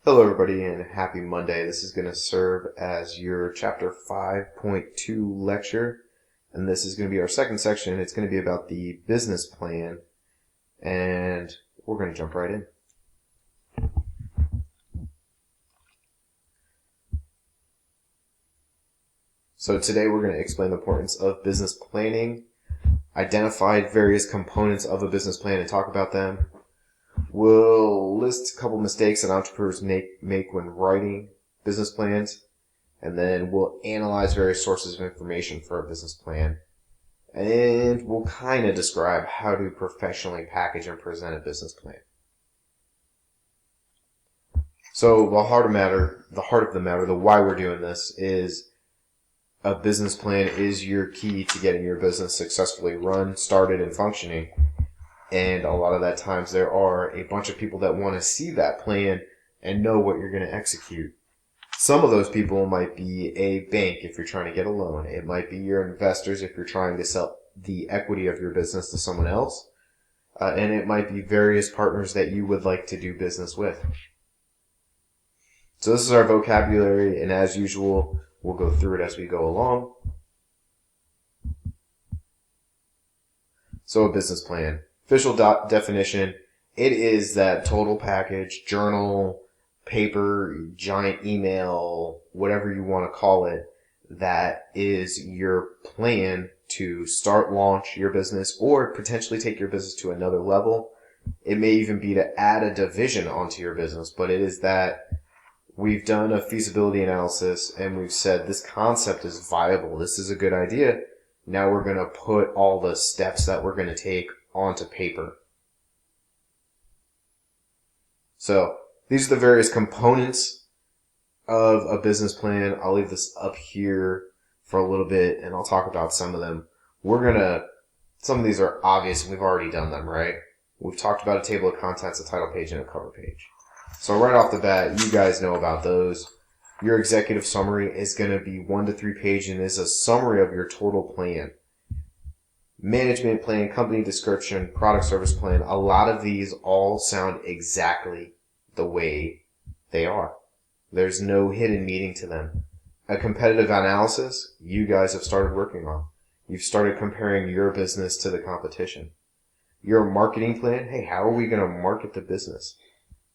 Hello everybody and happy Monday. This is going to serve as your chapter 5.2 lecture, and this is going to be our second section. It's going to be about the business plan, and we're going to jump right in. So today we're going to explain the importance of business planning, identify various components of a business plan and talk about them. We'll list a couple mistakes that entrepreneurs make when writing business plans, and then we'll analyze various sources of information for a business plan, and we'll kind of describe how to professionally package and present a business plan. So the heart of the matter, the why we're doing this is a business plan is your key to getting your business successfully run, started, and functioning. And a lot of that times there are a bunch of people that want to see that plan and know what you're going to execute. Some of those people might be a bank if you're trying to get a loan. It might be your investors if you're trying to sell the equity of your business to someone else. And it might be various partners that you would like to do business with. So this is our vocabulary, and as usual, we'll go through it as we go along. So a business plan. Official definition, it is that total package, journal, paper, giant email, whatever you want to call it, that is your plan to start, launch your business, or potentially take your business to another level. It may even be to add a division onto your business, but it is that we've done a feasibility analysis and we've said this concept is viable, this is a good idea. Now we're going to put all the steps that we're going to take onto paper. So these are the various components of a business plan. I'll leave this up here for a little bit and I'll talk about some of them. Some of these are obvious and we've already done them, right? We've talked about a table of contents, a title page, and a cover page. So right off the bat, you guys know about those. Your executive summary is going to be 1 to 3 pages and is a summary of your total plan. Management plan, company description, product service plan, a lot of these all sound exactly the way they are. There's no hidden meaning to them. A competitive analysis, you guys have started working on. You've started comparing your business to the competition. Your marketing plan, hey, how are we going to market the business?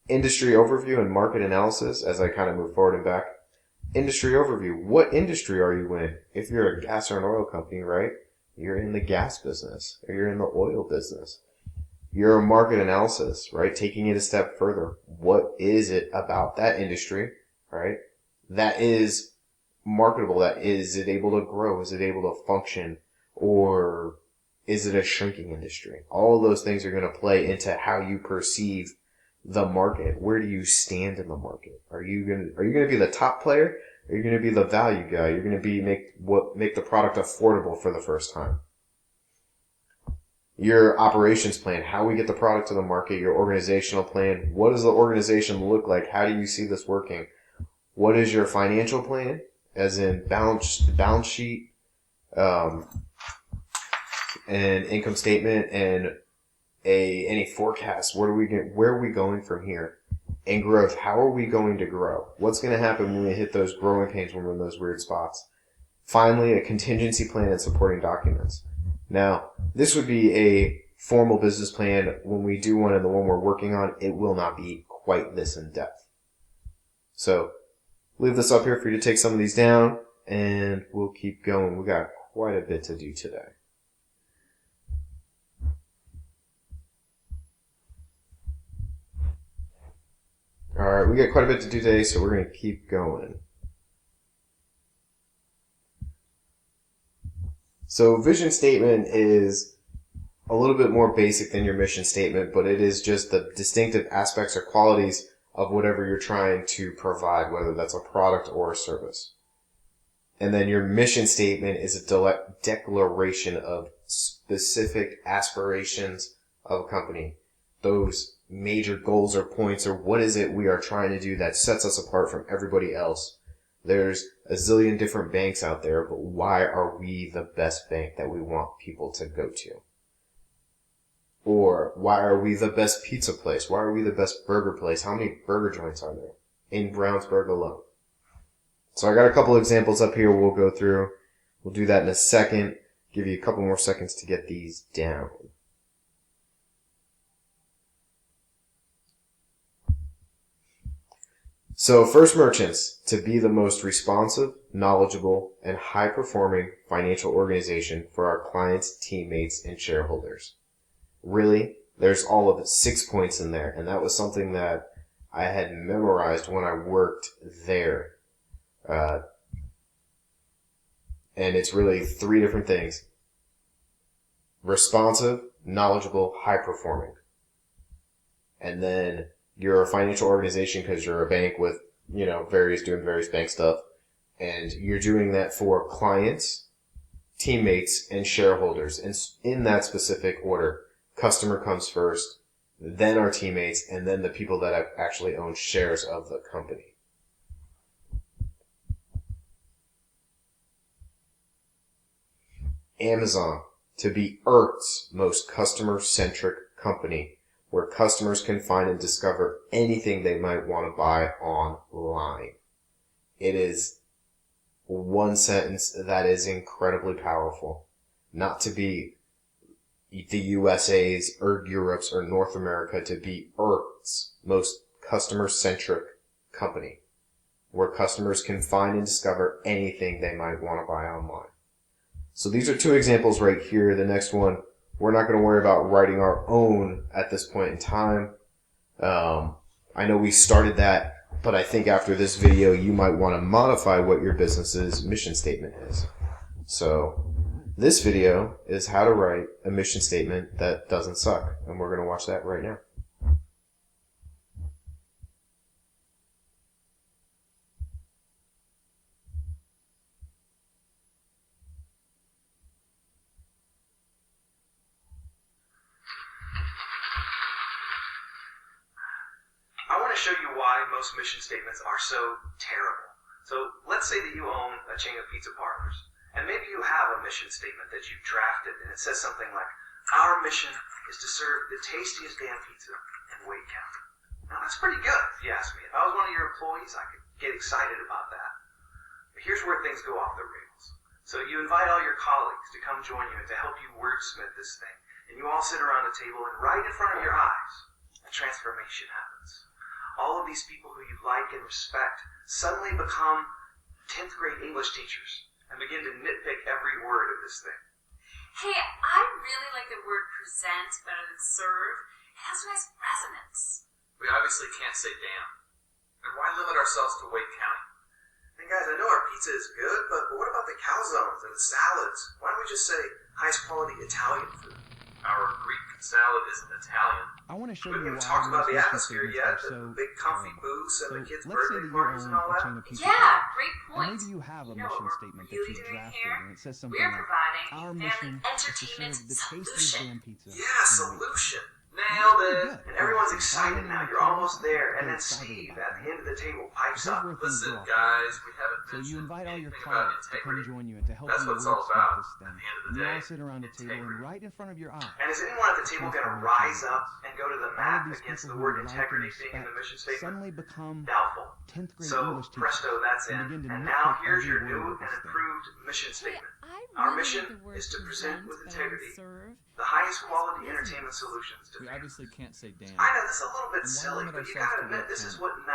Industry overview and market analysis, as I kind of move forward and back. Industry overview, what industry are you in? If you're a gas or an oil company, right? You're in the gas business, or you're in the oil business. Your market analysis, right? Taking it a step further. What is it about that industry, right? That is marketable. Is it able to grow? Is it able to function? Or is it a shrinking industry? All of those things are going to play into how you perceive the market. Where do you stand in the market? Are you going to be the top player? Or are you going to be the value guy? You're going to make the product affordable for the first time. Your operations plan, how we get the product to the market. Your organizational plan, what does the organization look like? How do you see this working? What is your financial plan? As in balance sheet, and income statement, and any forecast. Where are we going from here? And growth, how are we going to grow? What's going to happen when we hit those growing pains, when we're in those weird spots? Finally, a contingency plan and supporting documents. Now, this would be a formal business plan. When we do one and the one we're working on, it will not be quite this in depth. So, leave this up here for you to take some of these down, and we'll keep going. We got quite a bit to do today. Alright, we got quite a bit to do today, so we're going to keep going. So vision statement is a little bit more basic than your mission statement, but it is just the distinctive aspects or qualities of whatever you're trying to provide, whether that's a product or a service. And then your mission statement is a declaration of specific aspirations of a company. Those major goals or points, or what is it we are trying to do that sets us apart from everybody else. There's a zillion different banks out there, but why are we the best bank that we want people to go to? Or why are we the best pizza place? Why are we the best burger place? How many burger joints are there? in Brownsburg alone. So I got a couple examples up here we'll go through. We'll do that in a second. Give you a couple more seconds to get these down. So First Merchants, to be the most responsive, knowledgeable, and high-performing financial organization for our clients, teammates, and shareholders. Really, there's all of 6 points in there, and that was something that I had memorized when I worked there. And it's really 3 different things. Responsive, knowledgeable, high-performing. And then you're a financial organization because you're a bank with, doing various bank stuff. And you're doing that for clients, teammates, and shareholders. And in that specific order, customer comes first, then our teammates, and then the people that actually own shares of the company. Amazon, to be Earth's most customer-centric company, where customers can find and discover anything they might want to buy online. It is one sentence that is incredibly powerful. Not to be the USA's or Europe's or North America, to be Earth's most customer-centric company, where customers can find and discover anything they might want to buy online. So these are 2 examples right here. The next one, we're not going to worry about writing our own at this point in time. I know we started that, but I think after this video, you might want to modify what your business's mission statement is. So this video is how to write a mission statement that doesn't suck, and we're going to watch that right now. I want to show you why most mission statements are so terrible. So let's say that you own a chain of pizza parlors, and maybe you have a mission statement that you've drafted, and it says something like, our mission is to serve the tastiest damn pizza in Wade County. Now that's pretty good, if you ask me. If I was one of your employees, I could get excited about that. But here's where things go off the rails. So you invite all your colleagues to come join you and to help you wordsmith this thing, and you all sit around a table, and right in front of your eyes, a transformation happens. All of these people who you like and respect suddenly become 10th grade English teachers and begin to nitpick every word of this thing. Hey, I really like the word present better than serve. It has a nice resonance. We obviously can't say damn. And why limit ourselves to Wade County? And guys, I know our pizza is good, but what about the calzones and the salads? Why don't we just say highest quality Italian food? Our Greek salad isn't Italian. I want to show We you haven't why talked about the most atmosphere mission yet, statements are the big comfy booths and the kids' let's say birthday that you parties own and all a that. chain of pizza Yeah, parlors. great And point. maybe you have a You know mission what statement we're that really you doing drafted, here? and it says something We're like, providing our a mission family is to entertainment serve the tastiest solution. damn pizza. Yeah, in Wade solution. Nailed it. Good. And everyone's Yeah. excited now. You're almost there. And then Excited Steve about at the that. end of the table pipes Here's up. where things Listen, go off guys, the we haven't rails. So you mentioned invite all your anything about colleagues to come integrity. join you and to help That's you what it's all wordsmith about. this At thing. the end of the And you day, all sit around a table, and integrity. right in front of your eyes, And is anyone at the table going to rise up and go to the all of mat these against people the who word you like and integrity being in the respect mission statement? suddenly become Doubtful. 10th grade So, English teachers presto, that's and in. begin to And now nitpick here's every your word new of and this thing. improved mission Hey, statement. I Our really mission like the word is to present with better than integrity serve. the highest quality Business. entertainment solutions to We fans. obviously can't say damn. I know this is a little bit And why silly, limit but you ourselves gotta to admit, Wade this is County? what And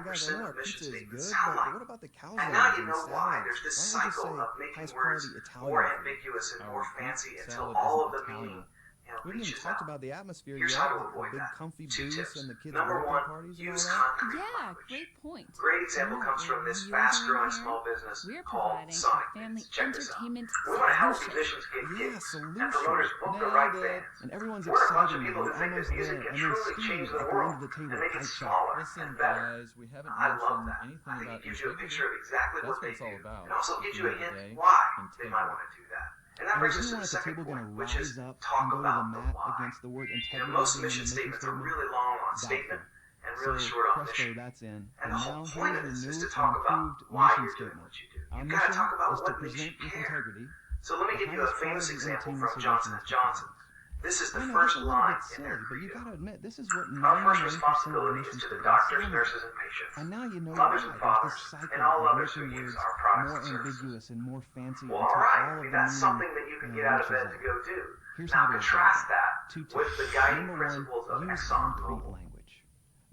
guys, I 99% know our of mission pizza is statements good, sound but like. what about the calzones And now you and know the why. salads? There's this Why don't we just cycle say of making highest words quality Italian more food? ambiguous and Our more Greek fancy until salad all of isn't the Italian. meaning We haven't even reaches talked out. about the atmosphere Here's yet, how to the avoid big that. comfy 2 booths tips. and the kids' Number birthday 1, parties and all use that. concrete Yeah, language. great point. Great example You know comes what from we're this really fast-growing doing small here? business We're called providing a Sonic family Bits. Check this out. entertainment We want to help solution. musicians get Yeah, gigs and solution. promoters book the Nailed right it. bands. And everyone's We're a bunch of excited people now. who We're think that almost music there. can And then truly Steve change the at the world end of the table and make it pipes up. smaller Listen, and better. guys, we haven't I love mentioned that. anything I think about it gives you a integrity. picture of exactly That's what what they it's all do. about. And also At gives the you a end of the hint day, why they might integrity. want to do that. And that And brings is us to anyone the at the second table going point, to which is rise up talk and go to the about the mat why. against the word You know, integrity most being in mission the mission statements are statement? really long on Doubtful. statement and So, really short on presto, mission. that's in. And And the now whole here's point of your this is new to and talk about improved why mission you're doing statement. what you do. Our You've got to mission talk about is to what makes you present with care. integrity So let me the give you a highest famous quality example entertainment from Johnson solutions & to Johnson. clients. This is the I know, first just a little line bit in silly, their but you credo. gotta admit, this is what Our first 99% of responsibility mission is to the statements doctors, say. nurses, and patients, And now you know mothers why. and There's fathers, this cycle and all of others who making use words our products more and services. ambiguous and more fancy Well, until alright, all I of mean, the that's meaning something that you can get out of vanishes bed to out. go do. Here's Now how to avoid contrast that. that 2 tips. with the guiding Number 1, principles of use ExxonMobil. concrete language.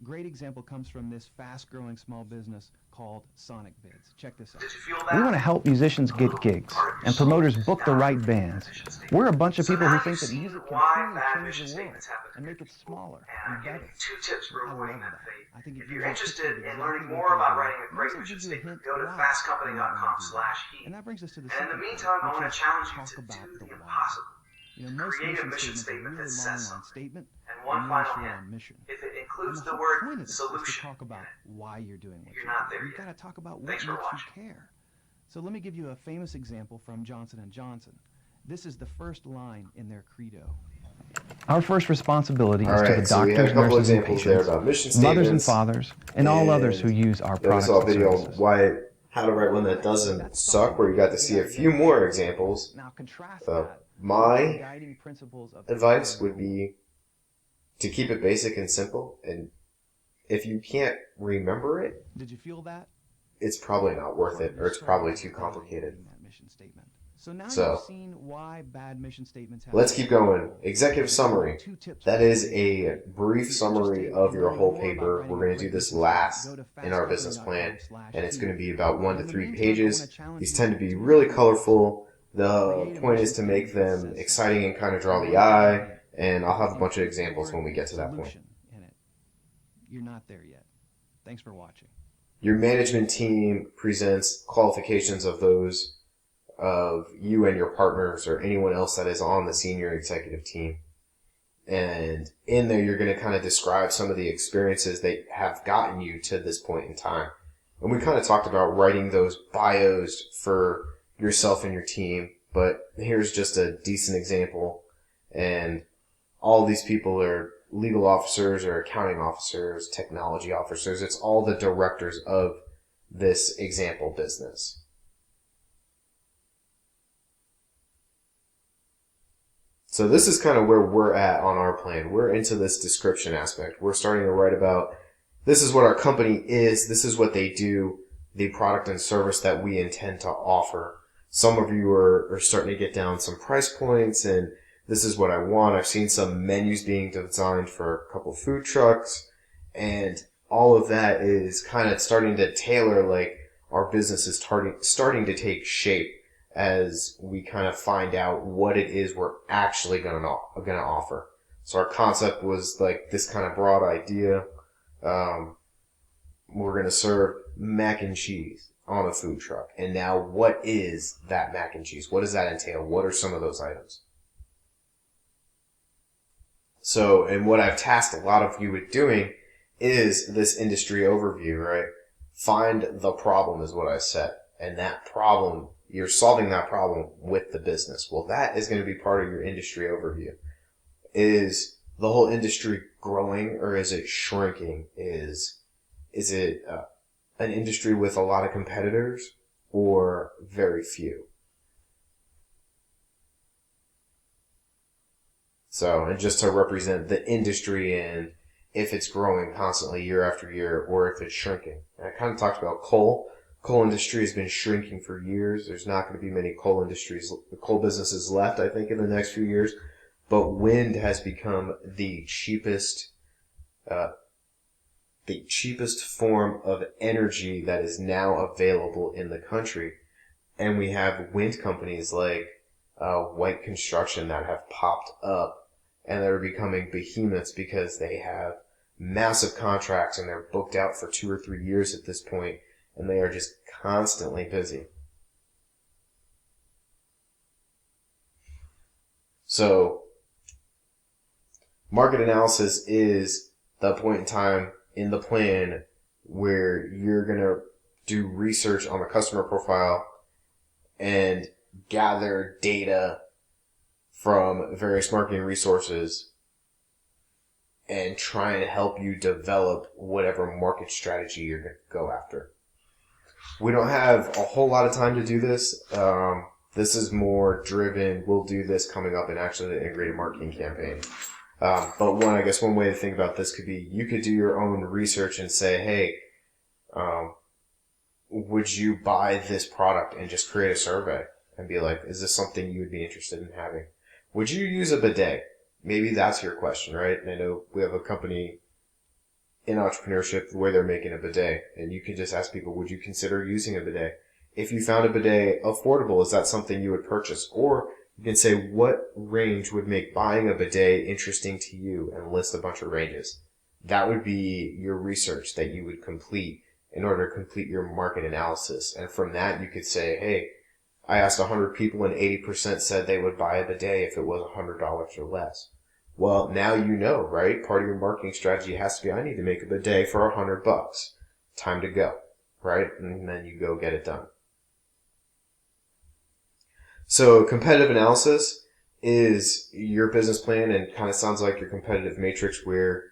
Great example comes from this fast-growing small business called Sonic Vids. Check this out. Did you feel that? We want to help musicians get gigs and promoters book the right bands. We're a bunch of So people now who you've think that seen music can why truly bad change mission the world statements happen to and make good it people. smaller And and I'm giving better. you 2 tips for I avoiding love that that. fate. I think it If gives you're you a picture interested of in exactly learning what more they about do. writing a It great also mission gives you a statement, hint go to why they fastcompany.com/heat. want to do that. And that brings us to the And in the second meantime, I point, want which to is challenge you talk to about do the the why. impossible. You know, most Create a mission mission statements are statement really that says long on something. statement And and one really final short hint. on mission. If it And includes the the whole word point of it is to solution talk in about it, why you're doing what you're you're not doing. there You've yet. got to talk about what Thanks makes for you watching. care. So let me give you a famous example from Johnson & Johnson. This is the first line in their credo. Our first responsibility All is to the right, so we had a doctors, couple nurses, and examples there patients, about mission mothers and statements, fathers, and all others who and use our we products saw a and video on services. how to write one that doesn't That's suck, something where you that got to get see a out of few bed more to do. examples. Now contrast So that with the my guiding principles of advice would ExxonMobil. be to keep it basic and simple, and if you can't remember it, Did you feel that? it's probably not worth it, or it's probably too complicated. That mission statement. So now So, you've seen why bad mission statements have. let's keep going. Executive summary. 2 tips That for is avoiding a brief summary of your whole paper. We're going to do this last in our business plan, and it's going to be about 1 to 3 pages. These tend to be really colorful. The point is to make them exciting and kind of draw the eye, and I'll have a bunch of examples when we get to that point. In it. You're not there yet. Thanks for watching. Your management team presents qualifications of those of you and your partners or anyone else that is on the senior executive team. And in there, you're going to kind of describe some of the experiences that have gotten you to this point in time. And we kind of talked about writing those bios for yourself and your team, but here's just a decent example. And all these people are legal officers or accounting officers, technology officers. It's all the directors of this example business. So this is kind of where we're at on our plan. We're into this description aspect. We're starting to write about, this is what our company is, this is what they do, the product and service that we intend to offer. Some of you are starting to get down some price points, and this is what I want. I've seen some menus being designed for a couple food trucks, and all of that is kind of starting to tailor, like our business is starting to take shape as we kind of find out what it is we're actually going to offer. So our concept was like this kind of broad idea. We're going to serve mac and cheese on a food truck. And now what is that mac and cheese? What does that entail? What are some of those items? So, and what I've tasked a lot of you with doing is this industry overview, right? Find the problem is what I said. And that problem, you're solving that problem with the business. Well, that is going to be part of your industry overview. Is the whole industry growing or is it shrinking? Is it an industry with a lot of competitors or very few? So, and just to represent the industry and if it's growing constantly year after year or if it's shrinking. And I kind of talked about coal. Coal industry has been shrinking for years. There's not going to be many coal businesses left, I think, in the next few years. But wind has become the cheapest form of energy that is now available in the country. And we have wind companies like White Construction that have popped up and they're becoming behemoths because they have massive contracts and they're booked out for 2 or 3 years at this point, and they are just constantly busy. So, market analysis is the point in time in the plan where you're going to do research on the customer profile and gather data from various marketing resources and try and help you develop whatever market strategy you're going to go after. We don't have a whole lot of time to do this. This is more driven, we'll do this coming up in actually the integrated marketing campaign. But one way to think about this could be, you could do your own research and say, hey, would you buy this product, and just create a survey and be like, is this something you would be interested in having? Would you use a bidet? Maybe that's your question, right? And I know we have a company in entrepreneurship where they're making a bidet, and you can just ask people, would you consider using a bidet? If you found a bidet affordable, is that something you would purchase? Or you can say, what range would make buying a bidet interesting to you, and list a bunch of ranges. That would be your research that you would complete in order to complete your market analysis. And from that, you could say, hey, I asked 100 people and 80% said they would buy a bidet if it was $100 or less. Well, now you know, right? Part of your marketing strategy has to be, I need to make a bidet for $100. Time to go, right? And then you go get it done. So competitive analysis is your business plan, and kind of sounds like your competitive matrix, where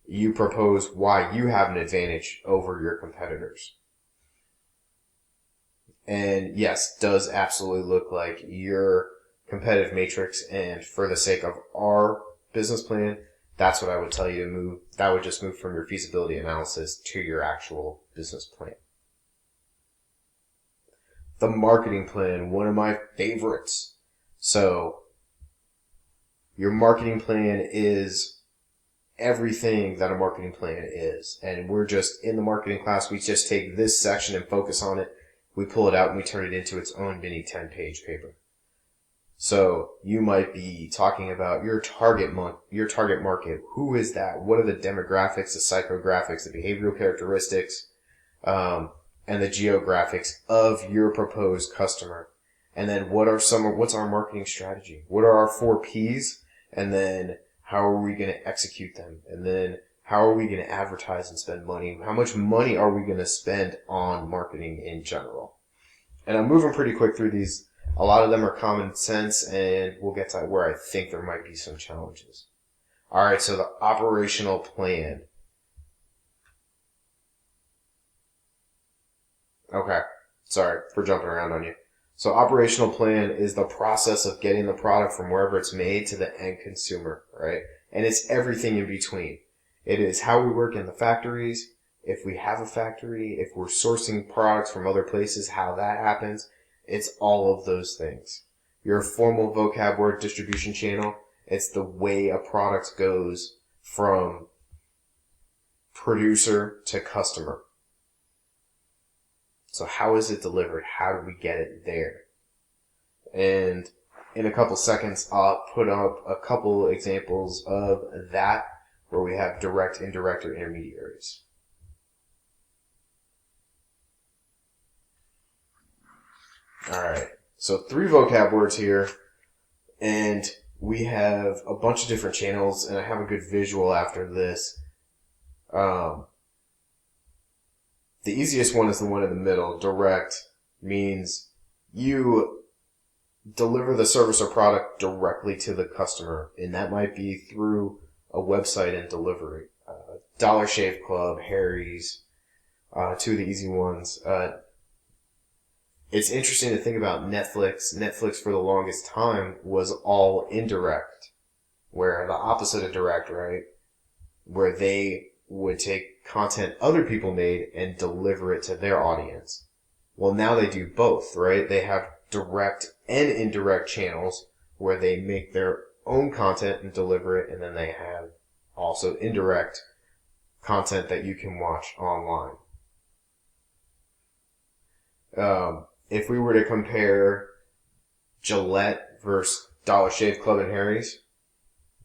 you propose why you have an advantage over your competitors. And yes, does absolutely look like your competitive matrix. And for the sake of our business plan, that's what I would tell you to move. That would just move from your feasibility analysis to your actual business plan. The marketing plan, one of my favorites. So your marketing plan is everything that a marketing plan is. And we're just, in the marketing class, we just take this section and focus on it. We pull it out and we turn it into its own mini 10-page paper. So you might be talking about your target market. Who is that? What are the demographics, the psychographics, the behavioral characteristics, and the geographics of your proposed customer? And then what's our marketing strategy? What are our 4 Ps? And then how are we going to execute them? And then how are we going to advertise and spend money? How much money are we going to spend on marketing in general? And I'm moving pretty quick through these. A lot of them are common sense, and we'll get to where I think there might be some challenges. All right, so the operational plan. Okay, sorry for jumping around on you. So operational plan is the process of getting the product from wherever it's made to the end consumer, right? And it's everything in between. It is how we work in the factories, if we have a factory, if we're sourcing products from other places, how that happens. It's all of those things. Your formal vocab word distribution channel, it's the way a product goes from producer to customer. So how is it delivered? How do we get it there? And in a couple seconds, I'll put up a couple examples of that where we have direct, indirect, or intermediaries. Alright, so 3 vocab words here, and we have a bunch of different channels, and I have a good visual after this. The easiest one is the one in the middle. Direct means you deliver the service or product directly to the customer, and that might be through a website and delivery. Dollar Shave Club, Harry's, 2 of the easy ones. It's interesting to think about Netflix. Netflix for the longest time was all indirect, where the opposite of direct, right? Where they would take content other people made and deliver it to their audience. Well, now they do both, right? They have direct and indirect channels where they make their own content and deliver it, and then they have also indirect content that you can watch online. If we were to compare Gillette versus Dollar Shave Club and Harry's,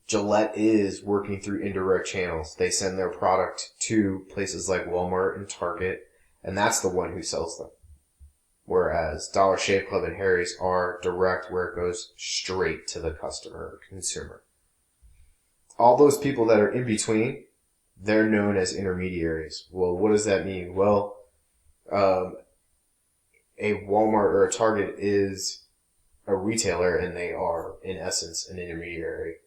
Gillette is working through indirect channels. They send their product to places like Walmart and Target, and that's the one who sells them. Whereas Dollar Shave Club and Harry's are direct, where it goes straight to the customer or consumer. All those people that are in between, they're known as intermediaries. Well, what does that mean? Well, a Walmart or a Target is a retailer, and they are, in essence, an intermediary.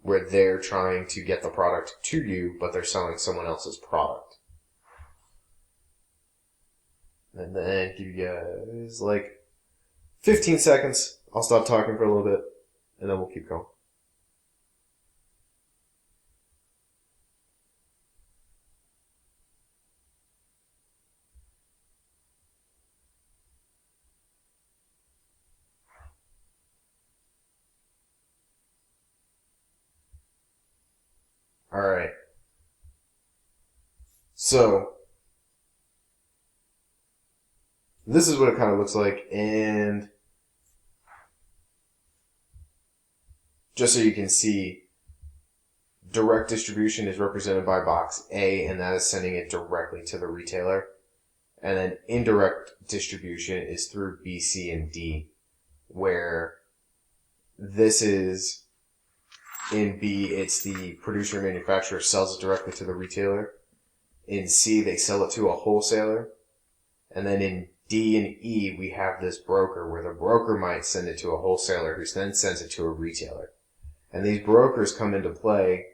Where they're trying to get the product to you, but they're selling someone else's product. and then give you guys like 15 seconds. I'll stop talking for a little bit, and then we'll keep going. Alright. So, this is what it kind of looks like, and just so you can see, direct distribution is represented by box A, and that is sending it directly to the retailer. And then indirect distribution is through B, C, and D, where this is in B, it's the producer or manufacturer sells it directly to the retailer. In C, they sell it to a wholesaler. And then in D and E, we have this broker where the broker might send it to a wholesaler who then sends it to a retailer. And these brokers come into play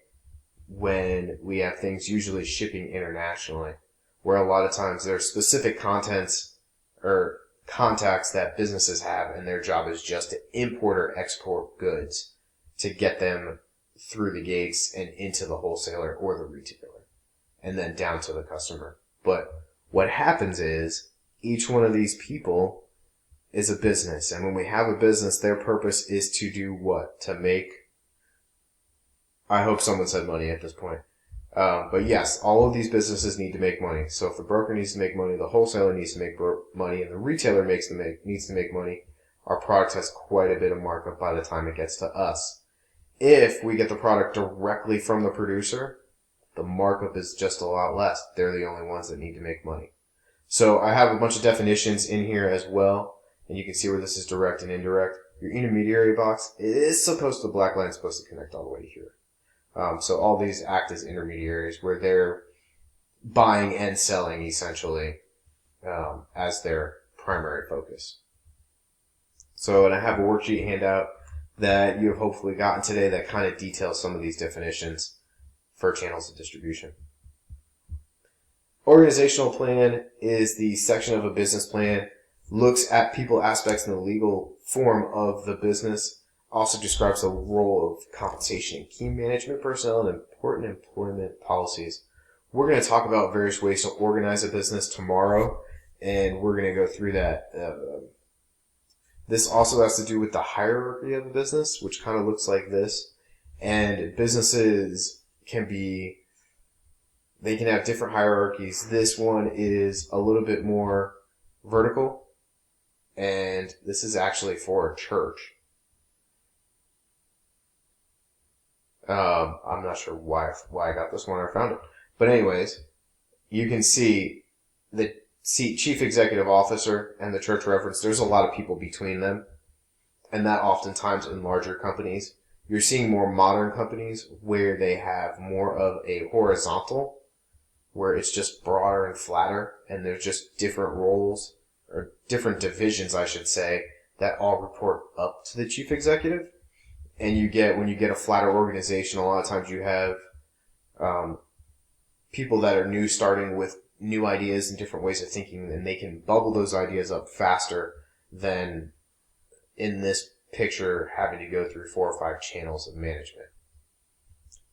when we have things usually shipping internationally, where a lot of times there are specific contents or contacts that businesses have, and their job is just to import or export goods to get them through the gates and into the wholesaler or the retailer, and then down to the customer. But what happens is each one of these people is a business, and when we have a business, their purpose is to do what? To make, I hope someone said money at this point. But yes, all of these businesses need to make money. So if the broker needs to make money, the wholesaler needs to make money, and the retailer needs to make money, our product has quite a bit of markup by the time it gets to us. If we get the product directly from the producer, the markup is just a lot less. They're the only ones that need to make money. So I have a bunch of definitions in here as well, and you can see where this is direct and indirect. Your intermediary box is the black line is supposed to connect all the way here. So all these act as intermediaries where they're buying and selling essentially as their primary focus. So, and I have a worksheet handout that you have hopefully gotten today that kind of details some of these definitions for channels of distribution. Organizational plan is the section of a business plan, looks at people aspects in the legal form of the business, also describes the role of compensation and key management personnel and important employment policies. We're going to talk about various ways to organize a business tomorrow, and we're going to go through that. This also has to do with the hierarchy of a business, which kind of looks like this. And businesses they can have different hierarchies. This one is a little bit more vertical, and this is actually for a church. I'm not sure why I got this one or found it. But anyways, you can see the chief executive officer and the church reference. There's a lot of people between them. And that oftentimes in larger companies, you're seeing more modern companies where they have more of a horizontal, where it's just broader and flatter, and there's just different roles, or different divisions, I should say, that all report up to the chief executive. And when you get a flatter organization, a lot of times you have people that are new, starting with new ideas and different ways of thinking, and they can bubble those ideas up faster than in this picture having to go through 4 or 5 channels of management.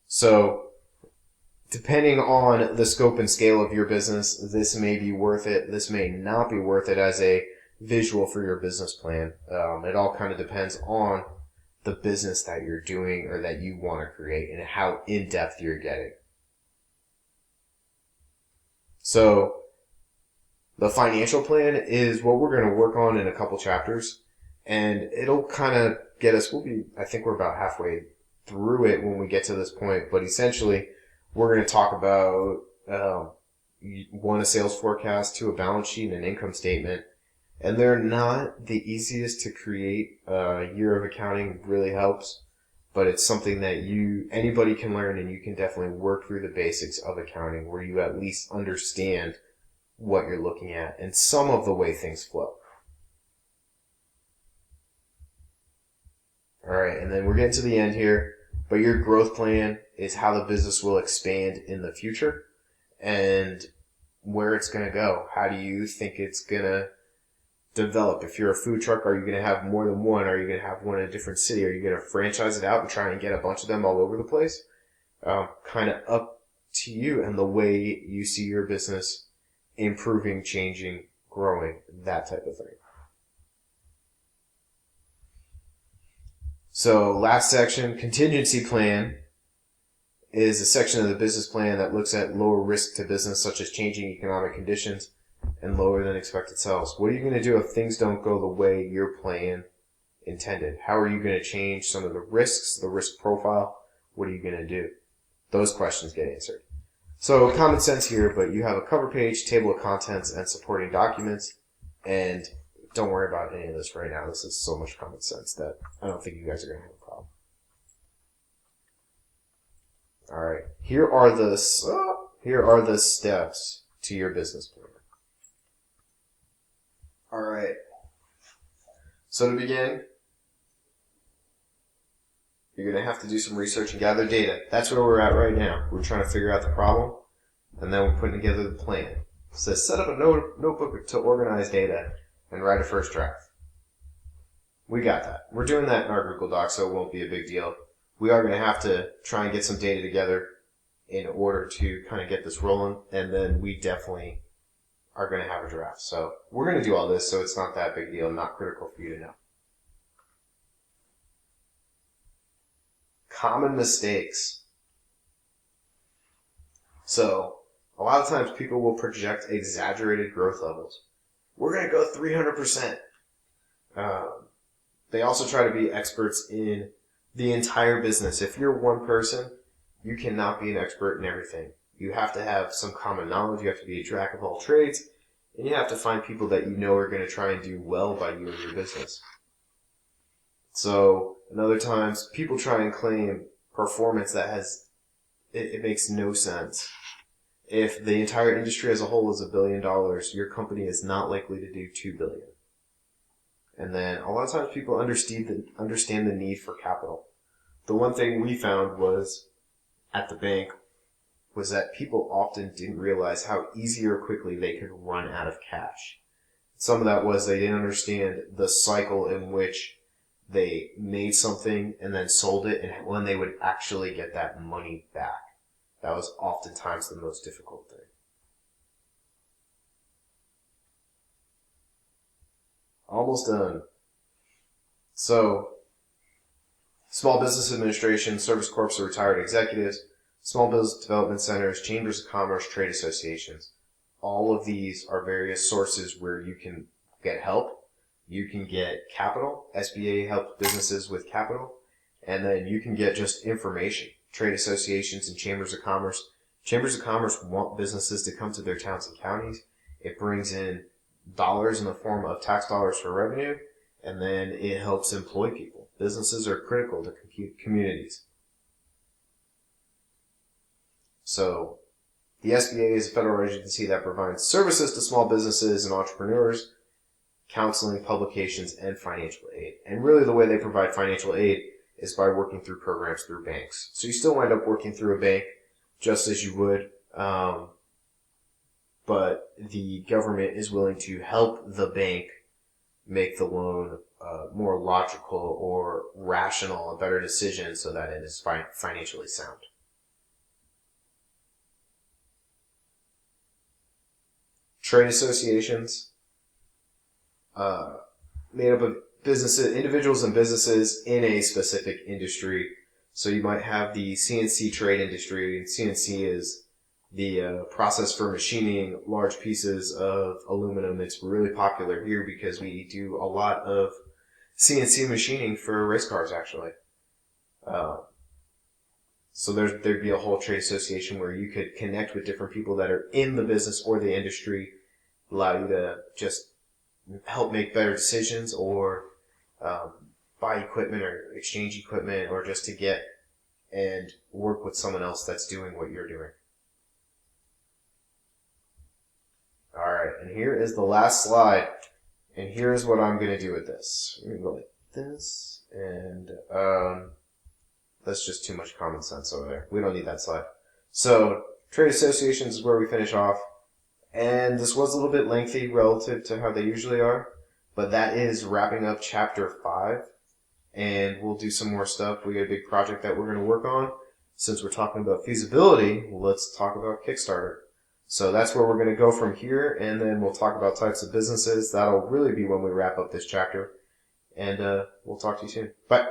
So, depending on the scope and scale of your business, this may be worth it. This may not be worth it as a visual for your business plan. It all kind of depends on the business that you're doing or that you want to create and how in-depth you're getting. So, the financial plan is what we're going to work on in a couple chapters, and it'll kind of get us, I think we're about halfway through it when we get to this point, but essentially, we're going to talk about, 1, a sales forecast, 2, a balance sheet, and an income statement. And they're not the easiest to create. A year of accounting really helps, but it's something that anybody can learn, and you can definitely work through the basics of accounting where you at least understand what you're looking at and some of the way things flow. Alright, and then we're getting to the end here, but your growth plan is how the business will expand in the future. And where it's going to go? How do you think it's going to develop? If you're a food truck, are you going to have more than one? Are you going to have one in a different city? Are you going to franchise it out and try and get a bunch of them all over the place? Kind of up to you and the way you see your business improving, changing, growing, that type of thing. So last section, contingency plan, is a section of the business plan that looks at lower risk to business, such as changing economic conditions and lower than expected sales. What are you going to do if things don't go the way your plan intended? How are you going to change some of the risks, the risk profile? What are you going to do? Those questions get answered. So common sense here, but you have a cover page, table of contents, and supporting documents. And don't worry about any of this right now. This is so much common sense that I don't think you guys are going to have a problem. All right. Here are the steps to your business plan. All right. So to begin, you're going to have to do some research and gather data. That's where we're at right now. We're trying to figure out the problem, and then we're putting together the plan. It says set up a notebook to organize data and write a first draft. We got that. We're doing that in our Google Doc, so it won't be a big deal. We are going to have to try and get some data together in order to kind of get this rolling, and then we definitely are going to have a draft. So we're going to do all this, so it's not that big deal, not critical for you to know. Common mistakes. So a lot of times people will project exaggerated growth levels. We're going to go 300%. They also try to be experts in the entire business. If you're one person, you cannot be an expert in everything. You have to have some common knowledge. You have to be a jack of all trades. And you have to find people that you know are going to try and do well by you and your business. So, and other times, people try and claim performance that it makes no sense. If the entire industry as a whole is $1 billion, your company is not likely to do $2 billion. And then a lot of times people understand the need for capital. The one thing we found was at the bank was that people often didn't realize how easy or quickly they could run out of cash. Some of that was they didn't understand the cycle in which they made something and then sold it and when they would actually get that money back. That was oftentimes the most difficult thing. Almost done. So, small business administration, service corps or retired executives, small business development centers, chambers of commerce, trade associations. All of these are various sources where you can get help. You can get capital. SBA helps businesses with capital. And then you can get just information. Trade associations and chambers of commerce. Chambers of commerce want businesses to come to their towns and counties. It brings in dollars in the form of tax dollars for revenue, and then it helps employ people. Businesses are critical to communities. So, the SBA is a federal agency that provides services to small businesses and entrepreneurs, counseling, publications, and financial aid. And really the way they provide financial aid is by working through programs through banks. So you still wind up working through a bank just as you would, but the government is willing to help the bank make the loan more logical or rational, a better decision so that it is financially sound. Trade associations, made up of businesses, individuals and businesses in a specific industry. So you might have the CNC trade industry. CNC is the process for machining large pieces of aluminum. It's really popular here because we do a lot of CNC machining for race cars, actually. So there'd be a whole trade association where you could connect with different people that are in the business or the industry, allow you to just help make better decisions or buy equipment or exchange equipment or just to get and work with someone else that's doing what you're doing. Alright, and here is the last slide. And here's what I'm going to do with this. I'm going to go like this, and that's just too much common sense over there. We don't need that slide. So, trade associations is where we finish off. And this was a little bit lengthy relative to how they usually are, but that is wrapping up chapter 5. And we'll do some more stuff. We got a big project that we're going to work on. Since we're talking about feasibility, let's talk about Kickstarter. So that's where we're going to go from here, and then we'll talk about types of businesses. That'll really be when we wrap up this chapter. And we'll talk to you soon. Bye.